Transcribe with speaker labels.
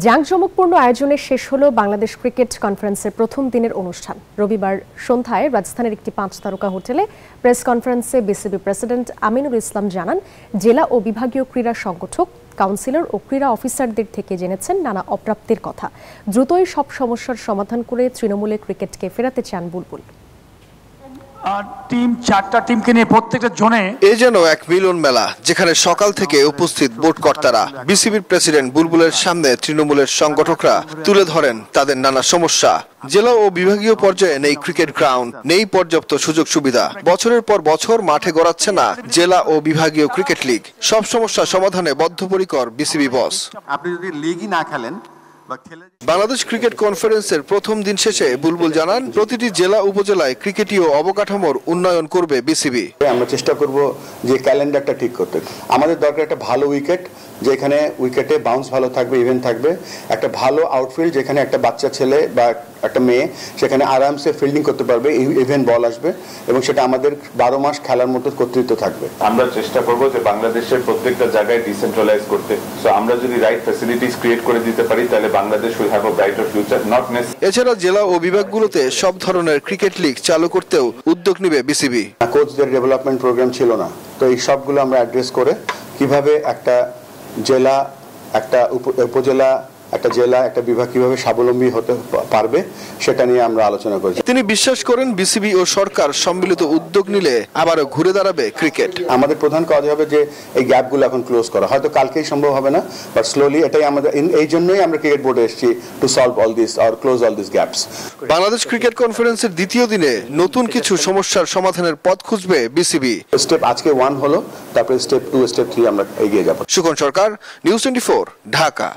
Speaker 1: জাঁকজমকপূর্ণ আয়োজনে শেষ হলো বাংলাদেশ ক্রিকেট কনফারেন্সের প্রথম দিনের অনুষ্ঠান। রবিবার সন্ধ্যায় রাজধানীর একটি 5 তারকা হোটেলে প্রেস কনফারেন্সে বিসিবি প্রেসিডেন্ট আমিনুল ইসলাম জানান, জেলা ও বিভাগীয় ক্রীড়া সংগঠক, কাউন্সিলর ও ক্রীড়া অফিসারদের থেকে জেনেছেন নানা অপ্রাপ্তির কথা। দ্রুতই সব সমস্যার সমাধান করে তৃণমূলে ক্রিকেটকে ফেরাতে চান বুলবুল।
Speaker 2: চারটা টিমকে নিয়ে প্রত্যেকটা জোনে
Speaker 3: এ যেন এক মিলন মেলা, যেখানে সকাল থেকে উপস্থিত বোর্ড কর্তারা। বিসিবির প্রেসিডেন্ট বুলবুলের সামনে তৃণমূলের সংগঠকরা তুলে ধরেন তাদের নানা সমস্যা। জেলা ও বিভাগীয় পর্যায়ে নেই ক্রিকেট গ্রাউন্ড, নেই পর্যাপ্ত সুযোগ সুবিধা, বছরের পর বছর মাঠে গড়াচ্ছে না জেলা ও বিভাগীয় ক্রিকেট লীগ। সব সমস্যা সমাধানে বদ্ধপরিকর বিসিবি বস।
Speaker 4: আপনি যদি লিগই না খেলেন।
Speaker 3: বাংলাদেশ ক্রিকেট কনফারেন্সের প্রথম দিন শেষে বুলবুল জানান, প্রতিটি জেলা উপজেলায় ক্রিকেটীয় অবকাঠামোর উন্নয়ন করবে বিসিবি।
Speaker 4: আমরা চেষ্টা করব যে ক্যালেন্ডারটা ঠিক করতে। আমাদের দরকার একটা ভালো উইকেট, যেখানে উইকেটে বাউন্স ভালো থাকবে, ইভেন্ট থাকবে। একটা ভালো আউটফিল্ড, যেখানে একটা বাচ্চা ছেলে বা একটা মেয়ে সেখানে আরামসে ফিল্ডিং করতে পারবে, ইভেন্ট বল আসবে এবং সেটা আমাদের 12 মাস খেলার মতো কর্তৃত্ব থাকবে।
Speaker 5: আমরা চেষ্টা করব যে বাংলাদেশের প্রত্যেকটা জায়গায় ডিসেন্ট্রালাইজ করতে। সো আমরা যদি রাইট ফ্যাসিলিটিস ক্রিয়েট করে দিতে পারি, তাহলে Bangladesh will have a brighter future. Not necessary.
Speaker 3: এছাড়া জেলা ও বিভাগগুলোতে সব ধরনের ক্রিকেট লীগ চালু করতেও উদ্যোগ নেবে বিসিবি।
Speaker 4: কোচদের ডেভেলপমেন্ট প্রোগ্রাম ছিল না, তো এই সবগুলো আমরা অ্যাড্রেস করে কিভাবে একটা জেলা, একটা উপজেলা, একটা জেলা, একটা বিভাগ কিভাবে স্বাবলম্বী হতে পারবে সেটা নিয়ে আমরা আলোচনা করছি।
Speaker 3: তিনি বিশ্বাস করেন, বিসিবি ও সরকার সম্মিলিত উদ্যোগ নিলে আবারও ঘুরে দাঁড়াবে ক্রিকেট।
Speaker 4: আমাদের প্রধান কাজ হবে যে এই গ্যাপগুলো এখন ক্লোজ করা। হয়তো কালকেই সম্ভব হবে না, বাট স্লোলি এটাই আমাদের, এই জন্যই আমরা ক্রিকেট বোর্ডে এসেছি, to solve all this or close all this gaps.
Speaker 3: Bangladesh cricket কনফারেন্সের দ্বিতীয় দিনে নতুন কিছু সমস্যার সমাধানের পথ খুঁজবে বিসিবি।
Speaker 4: স্টেপ আজকে 1 হলো, তারপরে স্টেপ 2, স্টেপ 3 আমরা এগিয়ে যাব।
Speaker 3: সুখন সরকার, নিউজ 24, ঢাকা।